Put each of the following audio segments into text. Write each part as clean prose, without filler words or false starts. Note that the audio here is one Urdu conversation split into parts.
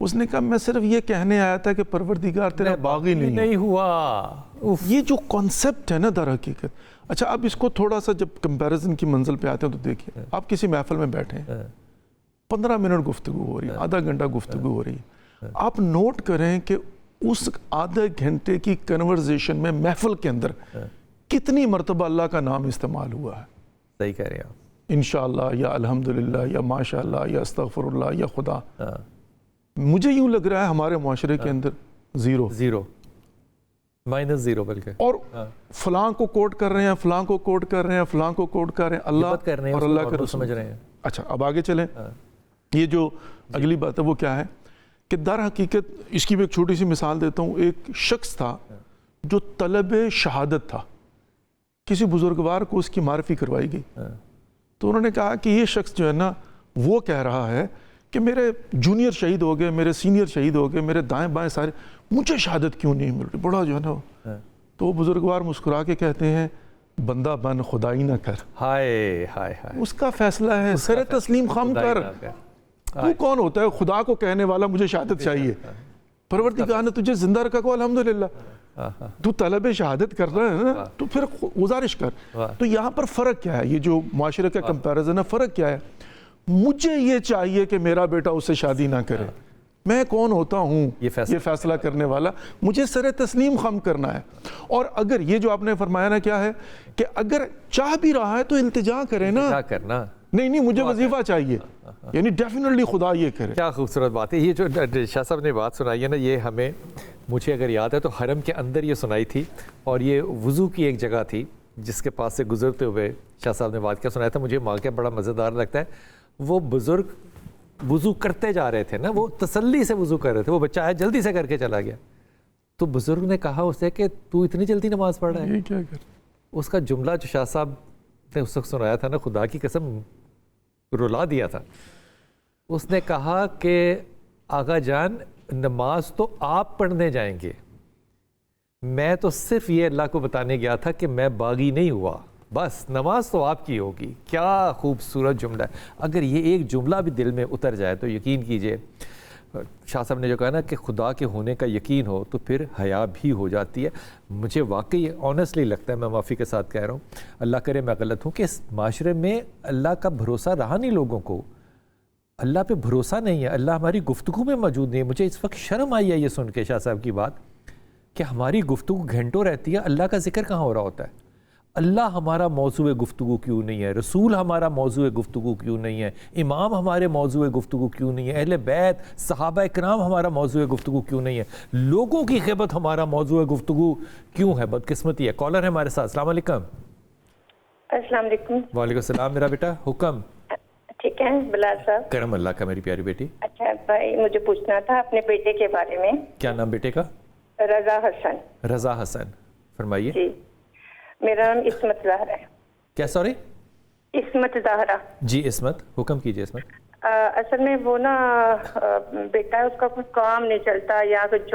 اس نے کہا میں صرف یہ کہنے آیا تھا کہ پروردگار تیرا باغی نہیں ہوا. یہ جو کانسیپٹ ہے نا در حقیقت. اچھا اب اس کو تھوڑا سا جب کمپیریزن کی منزل پہ آتے ہیں تو دیکھیے آپ کسی محفل میں بیٹھے ہیں 15 منٹ گفتگو ہو رہی ہے, آدھا گھنٹہ گفتگو ہو رہی ہے, آپ نوٹ کریں کہ اس آدھے گھنٹے کی کنورزیشن میں محفل کے اندر کتنی مرتبہ اللہ کا نام استعمال ہوا ہے. صحیح کہہ رہے ہیں آپ. انشاءاللہ یا الحمدللہ یا ماشاءاللہ یا استغفر اللہ یا خدا. مجھے یوں لگ رہا ہے ہمارے معاشرے کے اندر زیرو -0 بلکہ, اور فلاں کو کوٹ کر رہے ہیں, فلاں کو کوٹ کر رہے ہیں, فلاں کو کوٹ کر رہے ہیں, اللہ اور اللہ کا سمجھ رہے ہیں. اچھا اب آگے چلیں. یہ جو اگلی بات ہے وہ کیا ہے کہ در حقیقت اس کی بھی ایک چھوٹی سی مثال دیتا ہوں. ایک شخص تھا جو طلب شہادت تھا, کسی بزرگوار کو اس کی معرفی کروائی گئی, تو انہوں نے کہا کہ یہ شخص جو ہے نا وہ کہہ رہا ہے کہ میرے جونیئر شہید ہو گئے, میرے سینئر شہید ہو گئے, میرے دائیں بائیں سارے, مجھے شہادت کیوں نہیں مل رہی, بڑا جو ہے نا. تو وہ بزرگوار مسکرا کے کہتے ہیں بندہ بن خدائی نہ کر. ہائے ہائے ہائے, اس کا فیصلہ ہے, سر تسلیم خم کر. تو کون ہوتا ہے خدا کو کہنے والا مجھے شہادت چاہیے؟ پروردگار نے تجھے زندہ رکھا کو الحمدللہ. تو طلب شہادت کر رہا ہے نا تو پھر گزارش کر. تو یہاں پر فرق کیا ہے, یہ جو معاشرے کا کمپیریزن ہے, فرق کیا ہے؟ مجھے یہ چاہیے کہ میرا بیٹا اس سے شادی نہ کرے, میں کون ہوتا ہوں یہ فیصلہ کرنے والا, مجھے سر تسلیم خم کرنا ہے. اور اگر یہ جو آپ نے فرمایا نا کیا ہے کہ اگر چاہ بھی رہا ہے تو التجا کرے نا, نہیں مجھے وظیفہ چاہیے, یعنی ڈیفینیٹلی خدا یہ کرے. کیا خوبصورت بات ہے. یہ جو شاہ صاحب نے بات سنائی ہے نا, یہ ہمیں, مجھے اگر یاد ہے تو حرم کے اندر یہ سنائی تھی, اور یہ وضو کی ایک جگہ تھی جس کے پاس سے گزرتے ہوئے شاہ صاحب نے واقعہ سنایا تھا. مجھے واقعہ بڑا مزیدار لگتا ہے. وہ بزرگ وضو کرتے جا رہے تھے نا, وہ تسلی سے وضو کر رہے تھے, وہ بچہ ہے جلدی سے کر کے چلا گیا. تو بزرگ نے کہا اسے کہ تو اتنی جلدی نماز پڑھ رہا ہے, یہ کیا کر. اس کا جملہ جو شاہ صاحب نے اس وقت سنایا تھا نا, خدا کی قسم رلا دیا تھا. اس نے کہا کہ آقا جان نماز تو آپ پڑھنے جائیں گے, میں تو صرف یہ اللہ کو بتانے گیا تھا کہ میں باغی نہیں ہوا, بس نماز تو آپ کی ہوگی. کیا خوبصورت جملہ ہے. اگر یہ ایک جملہ بھی دل میں اتر جائے تو یقین کیجئے, شاہ صاحب نے جو کہا نا کہ خدا کے ہونے کا یقین ہو تو پھر حیا بھی ہو جاتی ہے. مجھے واقعی آنیسٹلی لگتا ہے, میں معافی کے ساتھ کہہ رہا ہوں, اللہ کرے میں غلط ہوں, کہ اس معاشرے میں اللہ کا بھروسہ رہا نہیں لوگوں کو, اللہ پہ بھروسہ نہیں ہے, اللہ ہماری گفتگو میں موجود نہیں ہے. مجھے اس وقت شرم آئی ہے یہ سن کے شاہ صاحب کی بات کہ ہماری گفتگو گھنٹوں رہتی ہے, اللہ کا ذکر کہاں ہو رہا ہوتا ہے. اللہ ہمارا موضوع گفتگو کیوں نہیں ہے, رسول ہمارا موضوع گفتگو کیوں نہیں ہے, امام ہمارے موضوع گفتگو کیوں نہیں ہے, اہل بیت صحابہ اکرام ہمارا موضوع گفتگو کیوں نہیں ہے, لوگوں کی غیبت ہمارا موضوع گفتگو کیوں ہے. بدقسمتی ہے. کالر ہے ہمارے ساتھ. السلام علیکم. السلام علیکم. وعلیکم السلام. میرا بیٹا حکم. ٹھیک ہے بلال صاحب. کرم اللہ کا میری پیاری بیٹی. اچھا بھائی, مجھے پوچھنا تھا اپنے بیٹے کے بارے میں. کیا نام بیٹے کا؟ رضا حسن. رضا حسن, فرمائیے. جی, میرا نام عصمت زہرا ہے. کیا سوری؟ عصمت زہرا. جی عصمت, حکم کیجیے عصمت. اصل میں وہ نا بیٹا ہے, اس کا کوئی کام نہیں چلتا, یا کوئی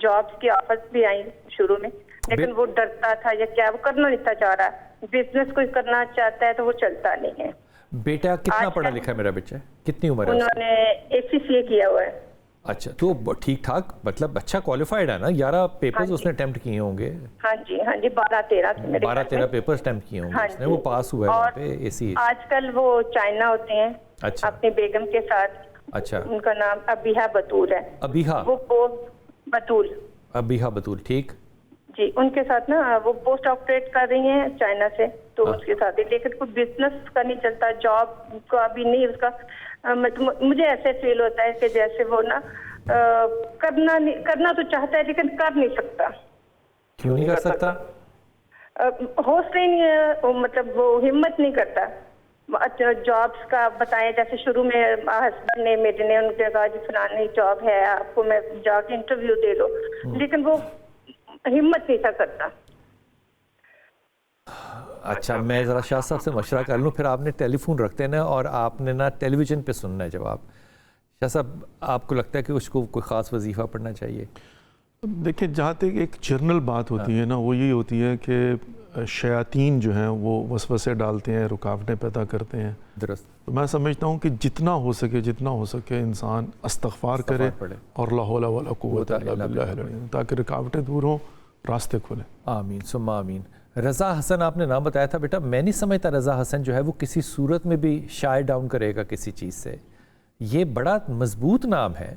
جابس کی آفرز بھی آئی شروع میں, لیکن وہ ڈرتا تھا یا کیا, وہ کرنا نہیں چاہ رہا. بزنس کوئی کرنا چاہتا ہے تو وہ چلتا نہیں ہے. بیٹا کتنا پڑھا لکھا ہے میرا بچہ, کتنی عمر ہے؟ انہوں نے ACCA کیا ہوا ہے. اچھا, تو ٹھیک ٹھاک, مطلب اچھا کوالیفائڈ ہے نا. 11 پیپرز اس نے اٹیمپٹ کیے ہوں گے. ہاں جی 12-13 پیپرز اٹیمپٹ کیے ہوں گے اس نے, وہ پاس ہوا ہے وہاں پہ AC. آج کل وہ چائنا ہوتے ہیں اپنی بیگم کے ساتھ. اچھا, ان کا نام ابیہا بطول ہے. ابیہا بطول. ابیہا بطول, ٹھیک جی. ان کے ساتھ نا وہ پوسٹ آپریٹ کر رہی ہیں چائنا سے, تو اس کے ساتھ, لیکن کوئی بزنس کا نہیں چلتا, جاب کا بھی نہیں اس کا. مجھے ایسے فیل ہوتا ہے کہ جیسے وہ نا کرنا تو چاہتا ہے لیکن کر نہیں سکتا. کیوں نہیں کر سکتا؟ حوصلہ نہیں ہے, مطلب وہ ہمت نہیں کرتا. جابس کا بتائیں, جیسے شروع میں ہسبینڈ نے میرے نے ان کے کہا جی فلانی جاب ہے آپ کو, میں جا کے انٹرویو دے لو, لیکن وہ ہمت نہیں تھا کرتا. اچھا, میں ذرا شاہ صاحب سے مشورہ کر لوں, پھر آپ نے ٹیلی فون رکھتے ہیں نا, اور آپ نے نا ٹیلی ویژن پہ سننا ہے جواب. شاہ صاحب آپ کو لگتا ہے کہ اس کو کوئی خاص وظیفہ پڑھنا چاہیے؟ دیکھیں جہاں تک ایک جرنل بات ہوتی ہے نا وہ یہی ہوتی ہے کہ شیاطین جو ہیں وہ وسوسے ڈالتے ہیں، رکاوٹیں پیدا کرتے ہیں. درست. تو میں سمجھتا ہوں کہ جتنا ہو سکے انسان استغفار کرے اور لا حول ولا قوت الا باللہ العلی، تاکہ رکاوٹیں دور ہوں، راستے کھلیں. آمین ثم آمین. رضا حسن آپ نے نام بتایا تھا. بیٹا میں نہیں سمجھتا رضا حسن جو ہے وہ کسی صورت میں بھی شائے ڈاؤن کرے گا کسی چیز سے. یہ بڑا مضبوط نام ہے.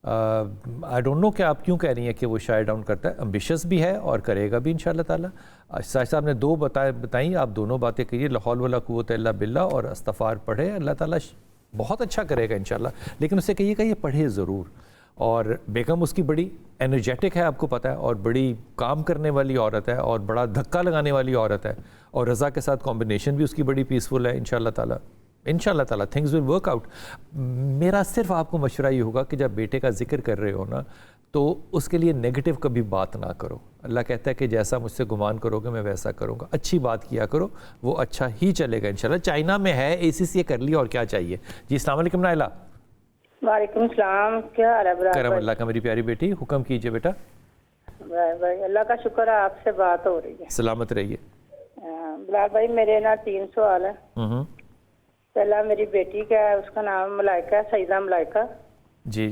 آئی ڈونٹ نو کہ آپ کیوں کہہ رہی ہیں کہ وہ شائے ڈاؤن کرتا ہے. امبیشس بھی ہے اور کرے گا بھی انشاءاللہ تعالیٰ. شاہ صاحب نے 2 بتائیں، آپ دونوں باتیں کہیے، لا حول ولا قوت الا باللہ اور استغفار پڑھے، اللہ تعالیٰ بہت اچھا کرے گا انشاءاللہ. لیکن اسے کہیے کہ یہ پڑھے ضرور. اور بیگم اس کی بڑی انرجیٹک ہے، آپ کو پتہ ہے، اور بڑی کام کرنے والی عورت ہے اور بڑا دھکا لگانے والی عورت ہے. اور رضا کے ساتھ کمبینیشن بھی اس کی بڑی پیسفل ہے انشاءاللہ تعالیٰ. انشاءاللہ تعالیٰ تھنگز ول ورک آؤٹ. میرا صرف آپ کو مشورہ یہ ہوگا کہ جب بیٹے کا ذکر کر رہے ہو نا تو اس کے لیے نیگیٹو کبھی بات نہ کرو. اللہ کہتا ہے کہ جیسا مجھ سے گمان کرو گے میں ویسا کروں گا. اچھی بات کیا کرو، وہ اچھا ہی چلے گا انشاءاللہ. چائنا میں ہے ACCA کر لی اور کیا چاہیے. جی السلام علیکم نائلہ. وعلیکم السلام، کیا حال ہے بلال کرم بھائی؟ اللہ کا. میری پیاری بیٹی حکم کیجئے بیٹا. بھائی اللہ کا شکر ہے آپ سے بات ہو رہی ہے. سلامت رہیے. بلال بھائی میرے نا 3 سوال ہیں. پہلا میری بیٹی کا ہے، اس کا نام ملائکہ ہے، سیدہ ملائکہ. جی.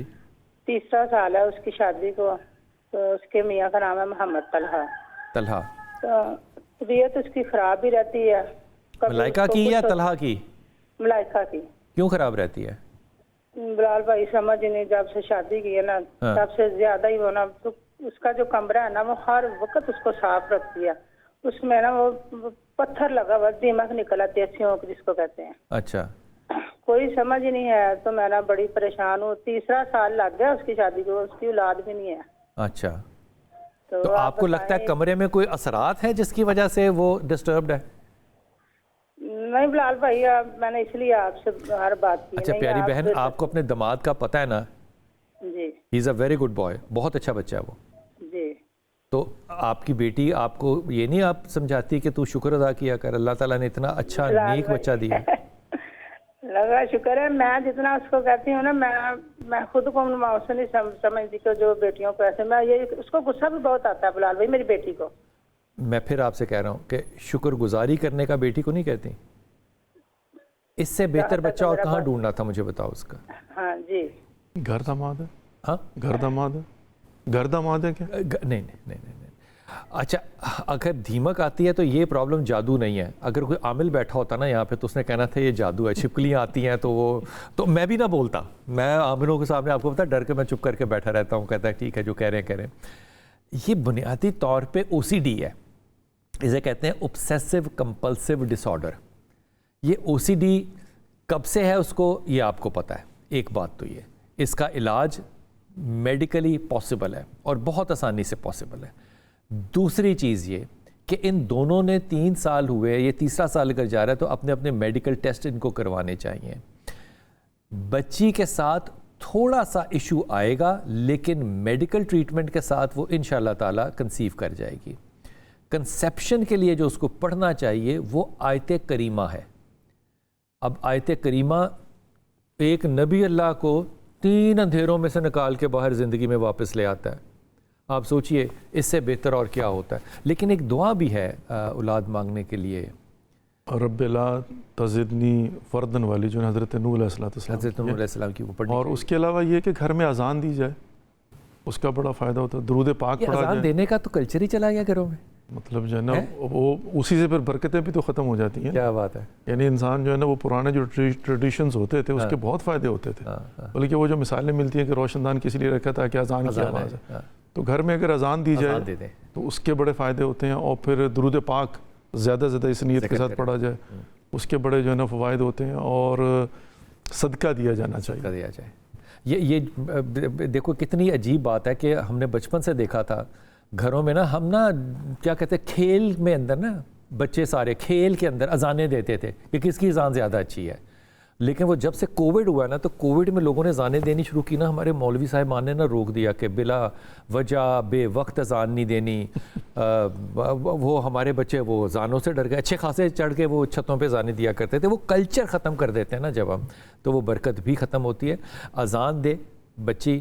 3 سال ہے اس کی شادی کو. تو اس کے میاں کا نام ہے محمد طلحہ. طلحہ. تو طبیعت اس کی خراب بھی رہتی ہے. ملائکہ کی یا طلحہ کی؟ ملائکہ کی. کیوں خراب رہتی ہے؟ بلال بھائی سمجھ نہیں، جب سے شادی کی ہے نا تب سے زیادہ ہی ہونا. تو اس کا جو کمرہ ہے نا وہ ہر وقت اس کو صاف رکھتی ہے. اس میں نا وہ پتھر لگا ہوا، دیمک نکلا، تیسیوں جس کو کہتے ہیں. اچھا. کوئی سمجھ نہیں ہے. تو میں نا بڑی پریشان ہوں. 3 سال لگ گیا اس کی شادی کو، اس کی اولاد بھی نہیں ہے. اچھا. تو آپ کو لگتا ہے کمرے میں کوئی اثرات ہیں جس کی وجہ سے وہ ڈسٹربڈ ہے؟ نہیں بلال بھائی میں نے اس لیے آپ سے ہر بات کی. اچھا پیاری بہن، آپ کو اپنے داماد کا پتہ ہے نا؟ جی. ہی از اے ویری گڈ بوائے، بہت اچھا بچہ ہے وہ. جی. تو آپ کی بیٹی آپ کو یہ نہیں آپ سمجھاتی کہ تو شکر ادا کیا کر، اللہ تعالیٰ نے اتنا اچھا نیک بچہ دیا. لگا شکر ہے. میں جتنا اس کو کہتی ہوں نا میں خود کو سے نہیں سمجھتی کہ جو بیٹیوں کو ایسے، میں یہ اس کو غصہ بھی بہت آتا ہے بلال بھائی میری بیٹی کو. میں پھر آپ سے کہہ رہا ہوں کہ شکر گزاری کرنے کا بیٹی کو نہیں کہتی. اس سے بہتر بچہ اور کہاں ڈھونڈنا تھا مجھے بتاؤ اس کا. ہاں جی. گھر داماد ہے. ہاں گھر داماد ہے. گھر داماد ہے کیا؟ نہیں. اچھا اگر دھیمک آتی ہے تو یہ پرابلم جادو نہیں ہے. اگر کوئی عامل بیٹھا ہوتا نا یہاں پہ تو اس نے کہنا تھا یہ جادو ہے. چھپکلیاں آتی ہیں تو میں بھی نہ بولتا. میں عاملوں کے سامنے آپ کو پتا ڈر کے میں چپ کر کے بیٹھا رہتا ہوں. کہتا ہے ٹھیک ہے جو کہہ رہے ہیں. یہ بنیادی طور پہ OCD ہے. اسے کہتے ہیں obsessive compulsive disorder. یہ OCD کب سے ہے اس کو یہ آپ کو پتہ ہے. ایک بات تو یہ اس کا علاج میڈیکلی پاسبل ہے اور بہت آسانی سے پاسبل ہے. دوسری چیز یہ کہ ان دونوں نے 3 سال ہوئے، یہ 3را سال اگر جا رہا ہے تو اپنے اپنے میڈیکل ٹیسٹ ان کو کروانے چاہیے. بچی کے ساتھ تھوڑا سا ایشو آئے گا لیکن میڈیکل ٹریٹمنٹ کے ساتھ وہ انشاءاللہ تعالیٰ کنسیو کر جائے گی. کنسیپشن کے لیے جو اس کو پڑھنا چاہیے وہ آیت کریمہ ہے. اب آیت کریمہ ایک نبی اللہ کو 3 اندھیروں میں سے نکال کے باہر زندگی میں واپس لے آتا ہے. آپ سوچئے اس سے بہتر اور کیا ہوتا ہے. لیکن ایک دعا بھی ہے اولاد مانگنے کے لیے، رب لا تزدنی فردن والی، جو حضرت نوح علیہ السلام حضرت نوح علیہ السلام کی وہ پڑھنی. اور اس کے علاوہ یہ کہ گھر میں اذان دی جائے، اس کا بڑا فائدہ ہوتا ہے. درود پاک پڑھا جائے. اذان دینے کا تو کلچر ہی چلا گیا گھروں میں. مطلب جو ہے نا وہ اسی سے پھر برکتیں بھی تو ختم ہو جاتی ہیں. کیا بات ہے. یعنی انسان جو ہے نا وہ پرانے جو ٹریڈیشنز ہوتے تھے اس کے بہت فائدے ہوتے تھے. بلکہ وہ جو مثالیں ملتی ہیں کہ روشن دان کس لیے رکھا تھا کہ اذان کی آواز ہے، تو گھر میں اگر اذان دی جائے تو اس کے بڑے فائدے ہوتے ہیں. اور پھر درود پاک زیادہ زیادہ اس نیت کے ساتھ پڑھا جائے، اس کے بڑے جو ہے نا فوائد ہوتے ہیں. اور صدقہ دیا جانا چاہیے. صدقہ دیا جائے. یہ دیکھو کتنی عجیب بات ہے کہ ہم نے بچپن سے دیکھا تھا گھروں میں نا، ہم نا کیا کہتے ہیں کھیل میں اندر نا بچے سارے کھیل کے اندر اذانیں دیتے تھے کہ کس کی اذان زیادہ اچھی ہے. لیکن وہ جب سے کووڈ ہوا نا تو کووڈ میں لوگوں نے اذانیں دینی شروع کی نا، ہمارے مولوی صاحبان نے نا روک دیا کہ بلا وجہ بے وقت اذان نہیں دینی. وہ ہمارے بچے وہ اذانوں سے ڈر گئے. اچھے خاصے چڑھ کے وہ چھتوں پہ اذانیں دیا کرتے تھے. وہ کلچر ختم کر دیتے ہیں نا جب ہم، تو وہ برکت بھی ختم ہوتی ہے. اذان دے بچی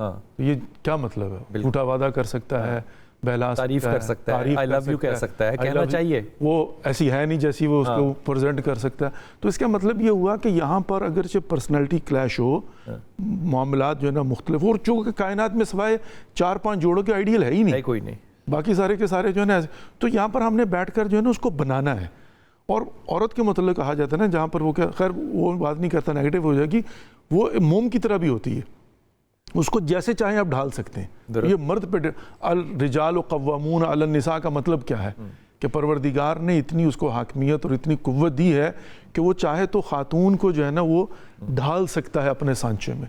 ہاں تو یہ کیا مطلب ہے؟ جھوٹا وعدہ کر سکتا ہے، بہلا تعریف کر سکتا ہے، آئی لو یو کہہ سکتا ہے، کہنا چاہیے، وہ ایسی ہے نہیں جیسی وہ اس کو پریزنٹ کر سکتا ہے. تو اس کا مطلب یہ ہوا کہ یہاں پر اگرچہ پرسنالٹی کلیش ہو، معاملات جو ہے نا مختلف، اور چونکہ کائنات میں سوائے 4-5 جوڑوں کے آئیڈیل ہے ہی نہیں، کوئی نہیں، باقی سارے کے سارے جو ہے نا، تو یہاں پر ہم نے بیٹھ کر جو ہے نا اس کو بنانا ہے. اور عورت کے متعلق کہا جاتا ہے نا، جہاں پر وہ کیا، خیر وہ بات نہیں کرتا، نیگیٹو ہو جائے گی، وہ موم کی طرح بھی ہوتی ہے، اس کو جیسے چاہیں آپ ڈھال سکتے ہیں. یہ مرد پہ الرجال قوامون علی النساء کا مطلب کیا ہے کہ پروردگار نے اتنی اس کو حاکمیت اور اتنی قوت دی ہے کہ وہ چاہے تو خاتون کو جو ہے نا وہ ڈھال سکتا ہے اپنے سانچے میں.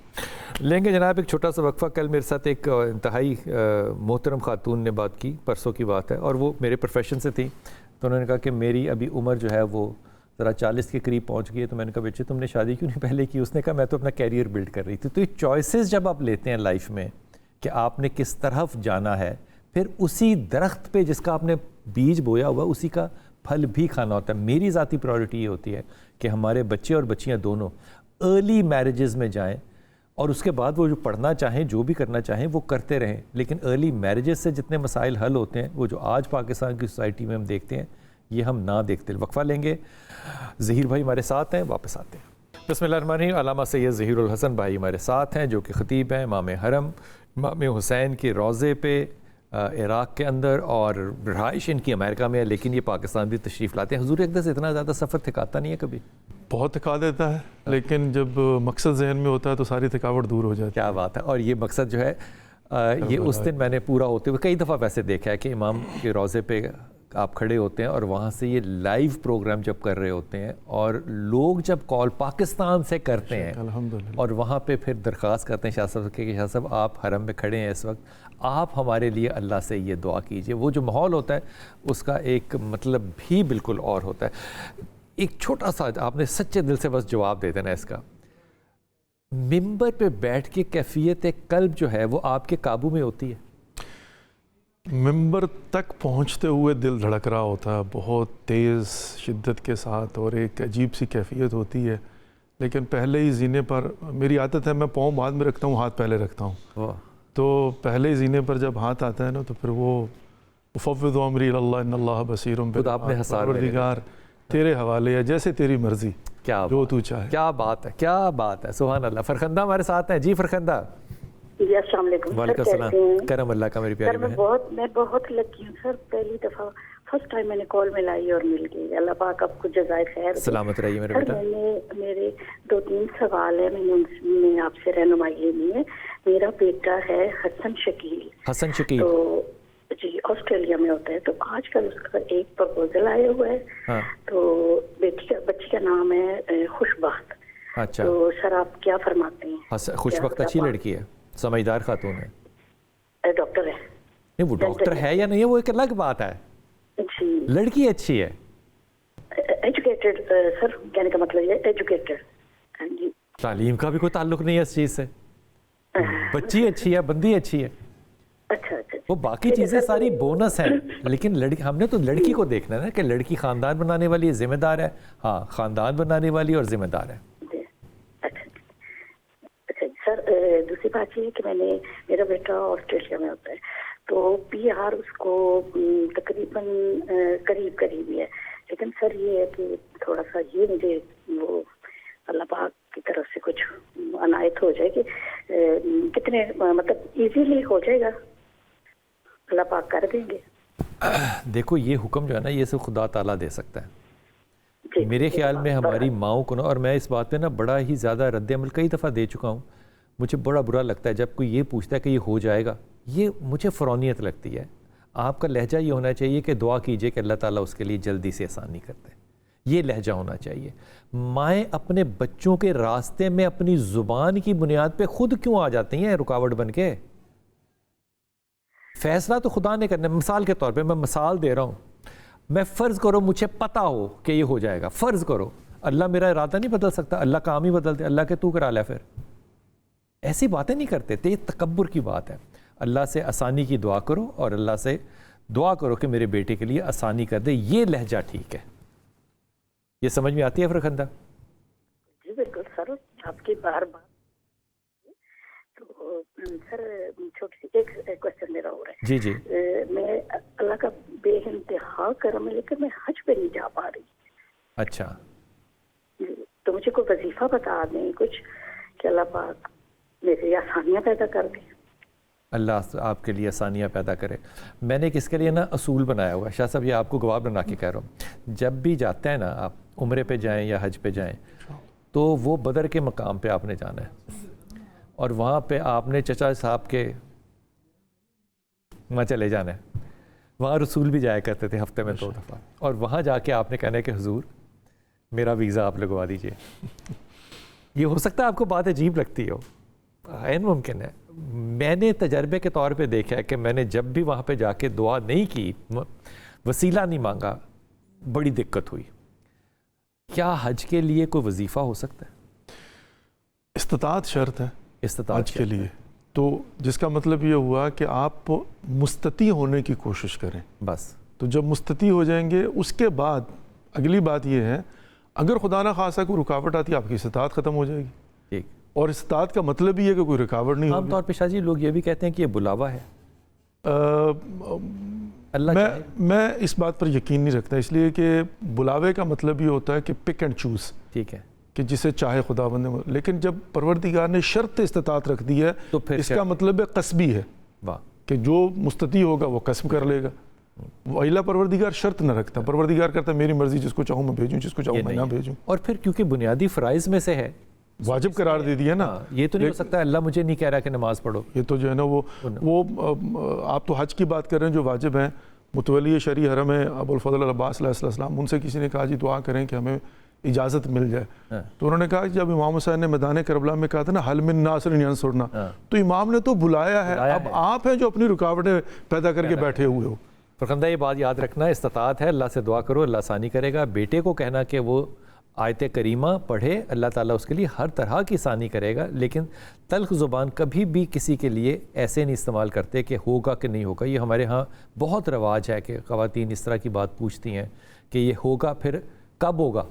لیں گے جناب ایک چھوٹا سا وقفہ. کل میرے ساتھ ایک انتہائی محترم خاتون نے بات کی، پرسوں کی بات ہے، اور وہ میرے پروفیشن سے تھی. تو انہوں نے کہا کہ میری ابھی عمر جو ہے وہ ذرا 40 کے قریب پہنچ گئی ہے. تو میں نے کہا بیٹے تم نے شادی کیوں نہیں پہلے کی؟ اس نے کہا میں تو اپنا کیریئر بلڈ کر رہی تھی. تو یہ چوائسز جب آپ لیتے ہیں لائف میں کہ آپ نے کس طرف جانا ہے، پھر اسی درخت پہ جس کا آپ نے بیج بویا ہوا اسی کا پھل بھی کھانا ہوتا ہے. میری ذاتی پرائیورٹی یہ ہوتی ہے کہ ہمارے بچے اور بچیاں دونوں ارلی میرجز میں جائیں، اور اس کے بعد وہ جو پڑھنا چاہیں، جو بھی کرنا چاہیں وہ کرتے رہیں. لیکن ارلی میرجز سے جتنے مسائل حل ہوتے ہیں وہ جو آج پاکستان کی سوسائٹی میں ہم دیکھتے ہیں، یہ ہم نہ دیکھتے. وقفہ لیں گے. ظہیر بھائی ہمارے ساتھ ہیں، واپس آتے ہیں. بسم اللہ الرحمن الرحیم. علامہ سید ظہیر الحسن بھائی ہمارے ساتھ ہیں، جو کہ خطیب ہیں امام حرم، امام حسین کے روضے پہ عراق کے اندر، اور رہائش ان کی امریکہ میں ہے، لیکن یہ پاکستان بھی تشریف لاتے ہیں. حضور اقدس اتنا زیادہ سفر تھکاتا نہیں ہے کبھی؟ بہت تھکا دیتا ہے، لیکن جب مقصد ذہن میں ہوتا ہے تو ساری تھکاوٹ دور ہو جاتی ہے. کیا بات ہے. اور یہ مقصد جو ہے یہ اس دن میں نے پورا ہوتے ہوئے کئی دفعہ ویسے دیکھا ہے کہ امام کے روضے پہ آپ کھڑے ہوتے ہیں، اور وہاں سے یہ لائیو پروگرام جب کر رہے ہوتے ہیں، اور لوگ جب کال پاکستان سے کرتے ہیں الحمدللہ، اور وہاں پہ پھر درخواست کرتے ہیں شاہ صاحب کہ شاہ صاحب آپ حرم میں کھڑے ہیں اس وقت، آپ ہمارے لیے اللہ سے یہ دعا کیجئے. وہ جو ماحول ہوتا ہے اس کا ایک مطلب بھی بالکل اور ہوتا ہے. ایک چھوٹا سا آپ نے سچے دل سے بس جواب دے دینا اس کا. ممبر پہ بیٹھ کے کیفیت قلب جو ہے وہ آپ کے قابو میں ہوتی ہے؟ ممبر تک پہنچتے ہوئے دل دھڑک رہا ہوتا ہے بہت تیز شدت کے ساتھ، اور ایک عجیب سی کیفیت ہوتی ہے. لیکن پہلے ہی زینے پر میری عادت ہے، میں پاؤں بعد میں رکھتا ہوں، ہاتھ پہلے رکھتا ہوں. تو پہلے ہی زینے پر جب ہاتھ آتا ہے نا تو پھر وہ افوض امری الی اللہ ان اللہ بصیر پروردگار تیرے حوالے ہے، جیسے تیری مرضی، کیا جو تو چاہے. کیا بات ہے، کیا بات ہے، سبحان اللہ. فرخندہ ہمارے ساتھ ہیں. جی فرخندہ. جی السلام علیکم. وعلیکم السلام. کرم اللہ کا میری پیاری بہن. میں بہت لکی ہوں سر. پہلی دفعہ فرسٹ ٹائم میں نے کال ملائی اور مل گئی. اللہ پاک آپ کو جزائے خیر. سلامت رہیے میرے بیٹا. میرے 2-3 سوال ہیں، میں نے آپ سے رہنمائی لینی ہے. میرا بیٹا ہے حسن شکیل. حسن شکیل تو جی آسٹریلیا میں ہوتا ہے. تو آج کل اس کا ایک پرپوزل آیا ہوا ہے. تو بچی کا نام ہے خوشبخت. اچھا. تو سر آپ کیا فرماتے ہیں؟ خوشبخت اچھی لڑکی ہے، سمجھدار خاتون ہے، ڈاکٹر ہے. نہیں وہ ڈاکٹر ہے یا نہیں ہے وہ ایک الگ بات ہے. جی لڑکی اچھی ہے، ایجوکیٹڈ سر، کہنے کا مطلب یہ ایجوکیٹڈ. جی تعلیم کا بھی کوئی تعلق نہیں ہے اس چیز سے. بچی اچھی ہے، بندی اچھی ہے. اچھا اچھا. وہ باقی چیزیں ساری بونس ہیں، لیکن لڑکی ہم نے تو لڑکی کو دیکھنا ہے نا کہ لڑکی خاندان بنانے والی ہے، ذمہ دار ہے. ہاں خاندان بنانے والی اور ذمہ دار ہے. سر دوسری بات یہ ہے کہ میرا بیٹا آسٹریلیا میں ہوتا ہے، تو پی آر اس کو تقریباً قریب ہی ہے. لیکن سر یہ ہے کہ تھوڑا سا یہ مجھے وہ اللہ پاک کی طرف سے کچھ عنایت ہو جائے کہ کتنے مطلب ایزیلی ہو جائے گا، اللہ پاک کر دیں گے. دیکھو یہ حکم جو ہے نا یہ صرف خدا تعالیٰ دے سکتا ہے. میرے خیال میں ہماری ماؤں کو نا، اور میں اس بات پہ نا بڑا ہی زیادہ رد عمل کئی دفعہ دے چکا ہوں. مجھے بڑا برا لگتا ہے جب کوئی یہ پوچھتا ہے کہ یہ ہو جائے گا. یہ مجھے فرونیت لگتی ہے. آپ کا لہجہ یہ ہونا چاہیے کہ دعا کیجئے کہ اللہ تعالیٰ اس کے لیے جلدی سے آسانی کرتے ہیں. یہ لہجہ ہونا چاہیے. مائیں اپنے بچوں کے راستے میں اپنی زبان کی بنیاد پہ خود کیوں آ جاتی ہیں رکاوٹ بن کے؟ فیصلہ تو خدا نے کرنا ہے. مثال کے طور پہ میں مثال دے رہا ہوں، میں فرض کرو مجھے پتہ ہو کہ یہ ہو جائے گا، فرض کرو. اللہ میرا ارادہ نہیں بدل سکتا، اللہ کام ہی بدل دے. اللہ کہ تو کرا لے. پھر ایسی باتیں نہیں کرتے تھے، یہ تکبر کی بات ہے. اللہ سے آسانی کی دعا کرو اور اللہ سے دعا کرو کہ میرے بیٹے کے لیے آسانی کر دے. یہ لہجہ ٹھیک ہے. یہ سمجھ میں آتی ہے فرخندہ؟ جی بالکل سر. آپ کی بار بار تو سر چھوٹی سی ایک کوشچن میرا ہو رہا ہے. جی جی. میں اللہ کا بے انتہا کرم ہے لیکن میں حج پہ نہیں جا پا رہی. اچھا. تو مجھے کوئی وظیفہ بتا دیں کچھ کہ اللہ پاک میرے لیے آسانیاں پیدا کر دیں. اللہ آپ کے لیے آسانیاں پیدا کرے. میں نے کس کے لیے نا اصول بنایا ہوا ہے شاہ صاحب, یہ آپ کو گواہ بنا کے کہہ رہا ہوں. جب بھی جاتے ہیں نا آپ عمرے پہ جائیں یا حج پہ جائیں تو وہ بدر کے مقام پہ آپ نے جانا ہے اور وہاں پہ آپ نے چچا صاحب کے وہاں چلے جانا ہے. وہاں رسول بھی جایا کرتے تھے ہفتے میں 2 دفعہ, اور وہاں جا کے آپ نے کہنا ہے کہ حضور میرا ویزا آپ لگوا دیجئے. یہ ہو سکتا ہے آپ کو بات عجیب لگتی ہو, عین ممکن ہے. میں نے تجربے کے طور پہ دیکھا ہے کہ میں نے جب بھی وہاں پہ جا کے دعا نہیں کی, وسیلہ نہیں مانگا, بڑی دقت ہوئی. کیا حج کے لیے کوئی وظیفہ ہو سکتا ہے؟ استطاعت شرط ہے استطاعت حج کے لیے. تو جس کا مطلب یہ ہوا کہ آپ مستطیع ہونے کی کوشش کریں. بس تو جب مستطیع ہو جائیں گے اس کے بعد اگلی بات یہ ہے, اگر خدا نہ خواستہ کوئی رکاوٹ آتی ہے آپ کی استطاعت ختم ہو جائے گی. ٹھیک. اور استطاعت کا مطلب یہ ہے کہ کوئی رکاوٹ نہیں عام ہوگی. طور پہ شاہ جی لوگ یہ بھی کہتے ہیں کہ یہ بلاوا ہے. اللہ میں اس بات پر یقین نہیں رکھتا, اس لیے کہ بلاوے کا مطلب یہ ہوتا ہے کہ پک اینڈ چوز, ٹھیک ہے, کہ جسے چاہے خدا بندے. لیکن جب پروردگار نے شرط استطاعت رکھ دی ہے تو پھر اس کا مطلب ہے قصبی ہے, واہ, کہ جو مستطیع ہوگا وہ قسم کر لے گا. وَإِلَّا پروردگار شرط نہ رکھتا, پروردگار کرتا میری مرضی, جس کو چاہوں میں بھیجوں, جس کو چاہوں میں نہ بھیجوں. اور پھر کیونکہ بنیادی فرائض میں سے ہے, واجب قرار دے دیا نا. یہ تو نہیں ہو سکتا اللہ مجھے نہیں کہہ رہا کہ نماز پڑھو. یہ تو جو ہے نا وہ آپ تو حج کی بات کر رہے ہیں جو واجب ہیں. متولی شرعی حرم ہے ابو الفضل العباس علیہ السلام, ان سے کسی نے کہا جی دعا کریں کہ ہمیں اجازت مل جائے. تو انہوں نے کہا کہ جب امام حسین نے میدان کربلا میں کہا تھا نا حل من ناصر ینصرنا, تو امام نے تو بلایا ہے, اب آپ ہیں جو اپنی رکاوٹیں پیدا کر کے بیٹھے ہوئے ہو. فرخندہ یہ بات یاد رکھنا, استطاعت ہے, اللہ سے دعا کرو, اللہ آسانی کرے گا. بیٹے کو کہنا کہ وہ آیت کریمہ پڑھے, اللہ تعالیٰ اس کے لیے ہر طرح کی آسانی کرے گا. لیکن تلخ زبان کبھی بھی کسی کے لیے ایسے نہیں استعمال کرتے کہ ہوگا کہ نہیں ہوگا. یہ ہمارے ہاں بہت رواج ہے کہ خواتین اس طرح کی بات پوچھتی ہیں کہ یہ ہوگا پھر کب ہوگا.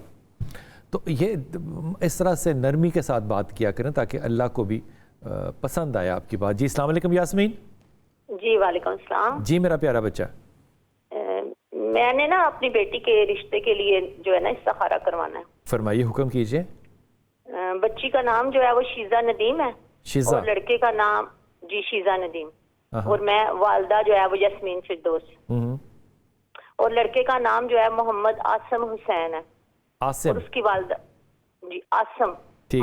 تو یہ اس طرح سے نرمی کے ساتھ بات کیا کریں تاکہ اللہ کو بھی پسند آئے آپ کی بات. جی السلام علیکم یاسمین. جی وعلیکم السلام. جی میرا پیارا بچہ, میں نے نا اپنی بیٹی کے رشتے کے لیے جو ہے نا استخارہ کروانا ہے. فرمائیے, حکم کیجئے. بچی کا نام جو ہے وہ شیزہ ندیم ہے, شیزہ, اور لڑکے کا نام جی شیزہ ندیم, اور میں والدہ جو ہے وہ یاسمین فردوس, اور لڑکے کا نام جو ہے محمد عاصم حسین ہے. عاصم, اور اس کی والدہ جی عاصم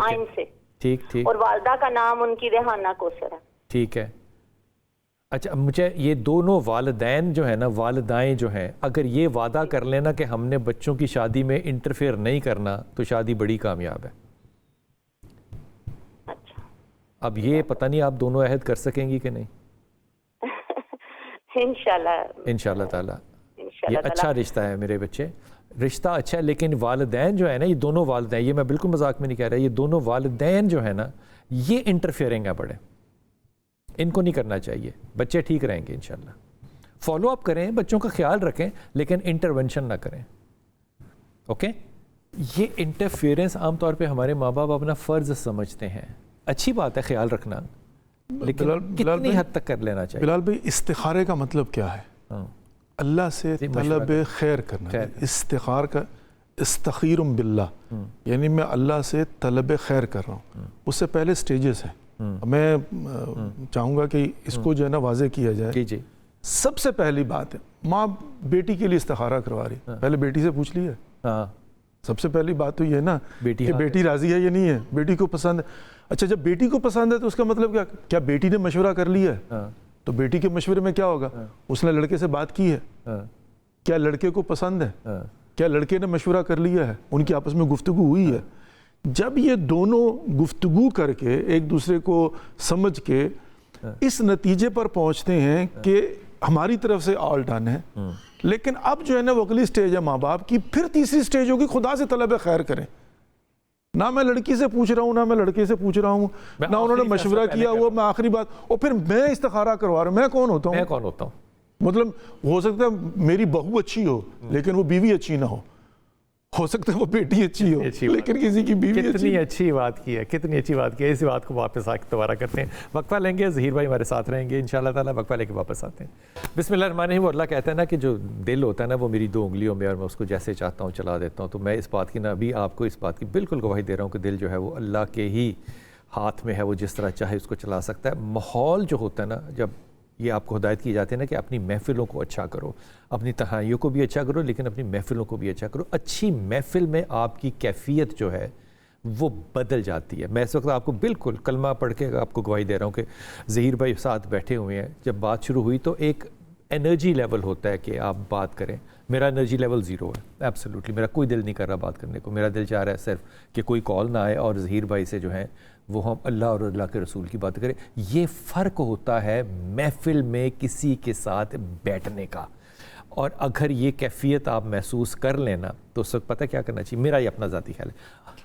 آئین سے, ٹھیک ٹھیک, اور والدہ کا نام ان کی ریحانہ کوثر ہے. ٹھیک ہے. اچھا مجھے یہ دونوں والدین جو ہیں نا, والدائیں جو ہیں, اگر یہ وعدہ کر لینا کہ ہم نے بچوں کی شادی میں انٹرفیئر نہیں کرنا تو شادی بڑی کامیاب ہے. اچھا, اب یہ پتہ نہیں آپ دونوں عہد کر سکیں گی کہ نہیں. انشاءاللہ تعالیٰ. یہ اچھا رشتہ ہے میرے بچے, رشتہ اچھا ہے, لیکن والدین جو ہے نا, یہ دونوں والدین, یہ میں بالکل مذاق میں نہیں کہہ رہا, یہ دونوں والدین جو ہے نا یہ انٹرفیئرنگ ہے بڑے, ان کو نہیں کرنا چاہیے. بچے ٹھیک رہیں گے انشاءاللہ. فالو اپ کریں, بچوں کا خیال رکھیں, لیکن انٹرونشن نہ کریں. اوکے. یہ انٹرفیئرنس عام طور پہ ہمارے ماں باپ اپنا فرض سمجھتے ہیں. اچھی بات ہے خیال رکھنا, لیکن کتنی حد تک کر لینا چاہیے. بلال بھائی استخارے کا مطلب کیا ہے؟ اللہ سے طلب خیر کرنا. استخار کا استخیر باللہ, یعنی میں اللہ سے طلب خیر کر رہا ہوں. اس سے پہلے سٹیجز ہیں. میں چاہوں گا کہ اس کو جو ہے نا واضح کیا جائے. جی. سب سے پہلی بات ہے, ماں بیٹی کے لیے استخارہ کروا رہی, پہلے بیٹی سے پوچھ لی ہے. سب سے پہلی بات تو یہ ہے نا کہ بیٹی راضی ہے یا نہیں ہے, بیٹی کو پسند ہے. اچھا جب بیٹی کو پسند ہے تو اس کا مطلب کیا بیٹی نے مشورہ کر لیا ہے؟ تو بیٹی کے مشورے میں کیا ہوگا؟ اس نے لڑکے سے بات کی ہے, کیا لڑکے کو پسند ہے, کیا لڑکے نے مشورہ کر لیا ہے, ان کی آپس میں گفتگو ہوئی ہے. جب یہ دونوں گفتگو کر کے ایک دوسرے کو سمجھ کے اس نتیجے پر پہنچتے ہیں کہ ہماری طرف سے آل ڈن ہے, لیکن اب جو ہے نا وہ اگلی سٹیج ہے ماں باپ کی. پھر تیسری سٹیج ہوگی خدا سے طلب خیر کریں. نہ میں لڑکی سے پوچھ رہا ہوں, نہ میں لڑکے سے پوچھ رہا ہوں, نہ انہوں نے مشورہ کیا ہوا, میں آخری بات, اور پھر میں استخارہ کروا رہا ہوں. میں کون ہوتا ہوں؟ مطلب ہو سکتا ہے میری بہو اچھی ہو لیکن وہ بیوی اچھی نہ ہو ہو سکتا ہے وہ بیٹی اچھی ہو لیکن کسی کی بیوی کتنی اچھی بات کی ہے، کتنی اچھی بات کی ہے. اسی بات کو واپس آ کے دوبارہ کرتے ہیں. وقفہ لیں گے، ظہیر بھائی ہمارے ساتھ رہیں گے انشاءاللہ تعالیٰ. وقفہ لے کے واپس آتے ہیں. بسم اللہ الرحمن الرحیم. وہ اللہ کہتا ہے نا کہ جو دل ہوتا ہے نا وہ میری 2 انگلیوں میں، اور میں اس کو جیسے چاہتا ہوں چلا دیتا ہوں. تو میں اس بات کی نا ابھی آپ کو اس بات کی بالکل گواہی دے رہا ہوں کہ دل جو ہے وہ اللہ کے ہی ہاتھ میں ہے، وہ جس طرح چاہے اس کو چلا سکتا ہے. ماحول جو ہوتا ہے نا، جب یہ آپ کو ہدایت کی جاتی ہے نا کہ اپنی محفلوں کو اچھا کرو، اپنی تنہائیوں کو بھی اچھا کرو، لیکن اپنی محفلوں کو بھی اچھا کرو. اچھی محفل میں آپ کی کیفیت جو ہے وہ بدل جاتی ہے. میں اس وقت آپ کو بالکل کلمہ پڑھ کے آپ کو گواہی دے رہا ہوں کہ ظہیر بھائی ساتھ بیٹھے ہوئے ہیں. جب بات شروع ہوئی تو ایک انرجی لیول ہوتا ہے کہ آپ بات کریں. میرا انرجی لیول 0 ہے ایبسلیوٹلی. میرا کوئی دل نہیں کر رہا بات کرنے کو. میرا دل چاہ رہا ہے صرف کہ کوئی کال نہ آئے اور ظہیر بھائی سے جو ہیں وہ ہم اللہ اور اللہ کے رسول کی بات کریں. یہ فرق ہوتا ہے محفل میں کسی کے ساتھ بیٹھنے کا. اور اگر یہ کیفیت آپ محسوس کر لینا تو اس وقت پتہ کیا کرنا چاہیے. میرا یہ اپنا ذاتی خیال ہے،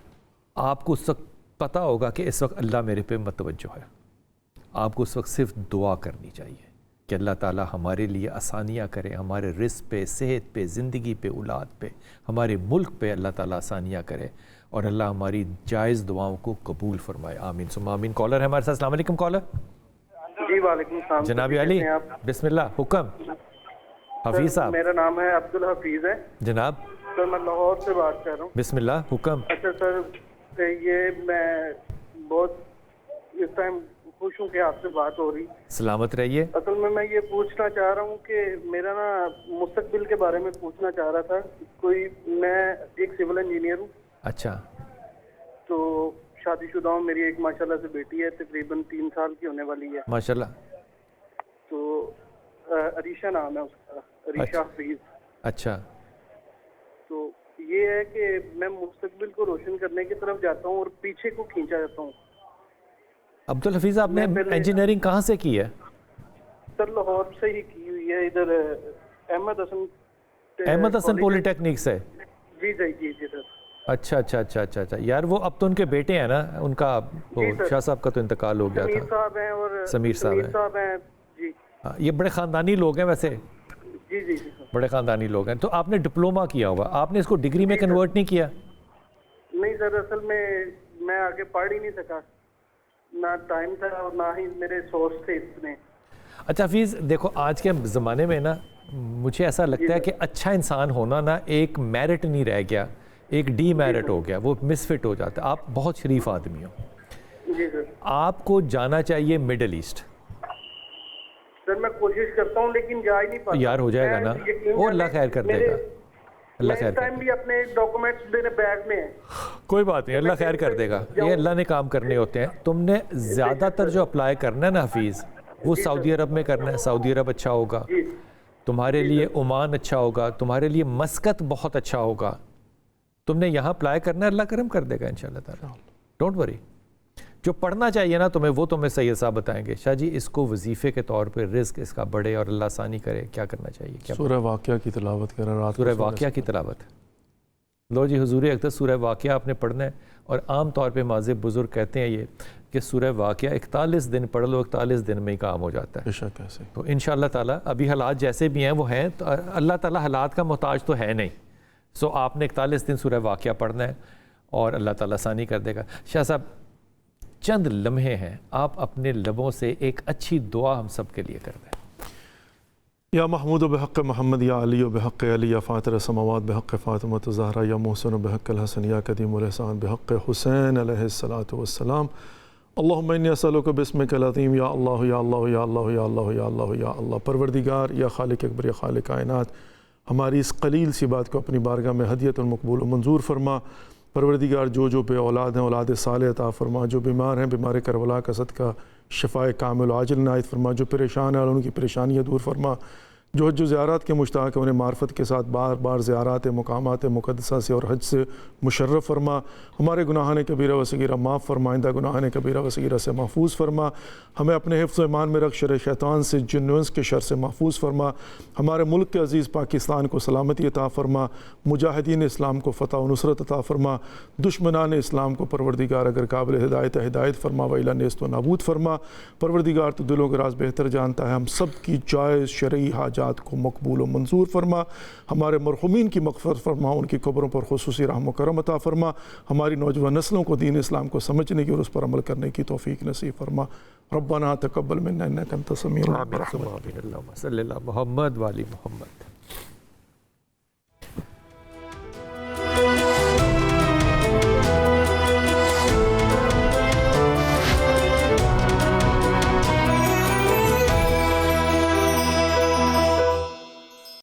آپ کو اس وقت پتہ ہوگا کہ اس وقت اللہ میرے پہ متوجہ ہے. آپ کو اس وقت صرف دعا کرنی چاہیے کہ اللہ تعالیٰ ہمارے لیے آسانیاں کرے، ہمارے رزق پہ، صحت پہ، زندگی پہ، اولاد پہ، ہمارے ملک پہ اللہ تعالیٰ آسانیاں کرے، اور اللہ ہماری جائز دعاؤں کو قبول فرمائے. آمین ثم آمین. کالر ہے ہمارے ساتھ. السلام علیکم کالر. جی وعلیکم السلام. جناب علی، بسم اللہ. حکم. حفیظ صاحب. میرا نام ہے عبدالحفیظ ہے جناب. سر میں لاہور سے بات کر رہا ہوں. بسم اللہ. حکم. اچھا سر، یہ میں بہت اس ٹائم خوش ہوں کہ آپ سے بات ہو رہی. سلامت رہیے. اصل میں یہ پوچھنا چاہ رہا ہوں کہ میرا نا مستقبل کے بارے میں پوچھنا چاہ رہا تھا. میں ایک سول انجینئر ہوں. اچھا. تو شادی شدہ ہوں. میری ایک ماشاءاللہ سے بیٹی ہے، تقریباً 3 سال کی ہونے والی ہے. ماشاءاللہ. تو عریشہ نام ہے اس کا، عریشہ حفیظ. اچھا. تو یہ ہے کہ میں مستقبل کو روشن کرنے کی طرف جاتا ہوں اور پیچھے کو کھینچا جاتا ہوں. عبدالحفیظ، آپ نے انجینئرنگ کہاں سے کی ہے؟ سر لاہور سے ہی کی ہوئی ہے، ادھر احمد حسن پولی ٹیکنیک سے. جی جی جی جی سر. اچھا اچھا اچھا اچھا اچھا. یار وہ اب تو ان کے بیٹے ہیں نا، ان کا شاہ صاحب کا تو انتقال ہو گیا سمیر تھا. صاحب ہیں اور سمیر صاحب ہیں. جی یہ بڑے خاندانی لوگ ہیں ویسے. جی جی جی بڑے خاندانی لوگ ہیں. تو آپ نے ڈپلوما کیا ہوا، آپ نے اس کو ڈگری میں کنورٹ نہیں کیا؟ نہیں سر، اصل میں آگے پڑھ ہی نہیں سکا، نہ ٹائم تھا اور نہ ہی میرے سورس تھے اتنے. اچھا حفیظ، دیکھو آج کے زمانے میں نا مجھے ایسا لگتا ہے کہ اچھا انسان ہونا نا ایک میرٹ نہیں رہ گیا، ایک ڈی میرٹ ہو گیا، وہ مس فٹ ہو جاتا ہے. آپ بہت شریف آدمی ہو. جی سر. آپ کو جانا چاہیے مڈل ایسٹ. سر میں کوشش کرتا ہوں لیکن جا ہی نہیں پاتا. یار ہو جائے گا نا، وہ اللہ خیر کر دے گا. اللہ خیر کر دے گا. بھی اپنے ڈاکومنٹس میرے بیگ میں ہیں. کوئی بات نہیں، اللہ خیر کر دے گا. یہ اللہ نے کام کرنے ہوتے ہیں. تم نے زیادہ تر جو اپلائی کرنا ہے نا حفیظ، وہ سعودی عرب میں کرنا ہے. سعودی عرب اچھا ہوگا تمہارے لیے، عمان اچھا ہوگا تمہارے لیے، مسقط بہت اچھا ہوگا. تم نے یہاں اپلائی کرنا ہے، اللہ کرم کر دے گا انشاءاللہ تعالیٰ. Don't worry. جو پڑھنا چاہیے نا تمہیں، وہ تمہیں سید صاحب بتائیں گے. شاہ جی اس کو وظیفے کے طور پہ رزق اس کا بڑھے اور اللہ آسانی کرے. کیا کرنا چاہیے؟ کیا سورہ واقعہ کی تلاوت کریں رات کو. سورہ واقعہ کی تلاوت. لو جی، حضور اقدس سورہ واقعہ آپ نے پڑھنا ہے. اور عام طور پہ ماذب بزرگ کہتے ہیں یہ کہ سورہ واقعہ 41 دن پڑھ لو، 41 دن میں ہی کام ہو جاتا ہے. بے شک ایسے. تو انشاءاللہ تعالیٰ ابھی حالات جیسے بھی ہیں وہ ہیں، تو اللہ تعالیٰ حالات کا محتاج تو ہے نہیں. سو آپ نے 41 دن سورہ واقعہ پڑھنا ہے اور اللہ تعالیٰ آسانی کر دے گا. شاہ صاحب چند لمحے ہیں، آپ اپنے لبوں سے ایک اچھی دعا ہم سب کے لیے کر دیں. یا محمود بحق محمد، یا علی بحق علی، یا فاطر السماوات بحق فاطمہ الزہرا، یا محسن بحق الحسن، یا قدیم الاحسان بحق حسین علیہ الصلاۃ والسلام. اللہم انی اسألک باسمک العظیم، یا اللہ یا اللہ یا اللہ یا اللہ یا اللہ یا اللہ. پروردگار یا خالق اکبر یا خالق کائنات، ہماری اس قلیل سی بات کو اپنی بارگاہ میں ہدیت المقبول و منظور فرما. پروردگار جو بے اولاد ہیں اولاد صالح عطا فرما. جو بیمار ہیں بیمار کربلا کا صدقہ شفائے کامل و عاجل عنایت فرما. جو پریشان ہیں ان کی پریشانیاں دور فرما. جو حج و زیارات کے مشتاق ہیں انہیں معرفت کے ساتھ بار بار زیارات مقامات مقدسہ سے اور حج سے مشرف فرما. ہمارے گناہان کبیرہ و صغیرہ معاف فرما. آئندہ گناہان کبیرہ و صغیرہ سے محفوظ فرما. ہمیں اپنے حفظ و ایمان میں رکھ، شر شیطان سے، جن و انس کے شر سے محفوظ فرما. ہمارے ملک کے عزیز پاکستان کو سلامتی عطا فرما. مجاہدین اسلام کو فتح و نصرت عطا فرما. دشمنان اسلام کو پروردگار اگر قابل ہدایت ہدایت فرما، وإلا نیست و نابود فرما. پروردگار تو دلوں کے راز بہتر جانتا ہے. ہم سب کی جائز شرعی حاجات حاجات کو مقبول و منظور فرما، ہمارے مرحومین کی مغفرت فرما، ان کی قبروں پر خصوصی رحم و کرم عطا فرما، ہماری نوجوان نسلوں کو دین اسلام کو سمجھنے کی اور اس پر عمل کرنے کی توفیق نصیب فرما۔ ربنا تقبل منا انک انت السمیع العلیم۔ اللہم صلی اللہ محمد و علی محمد۔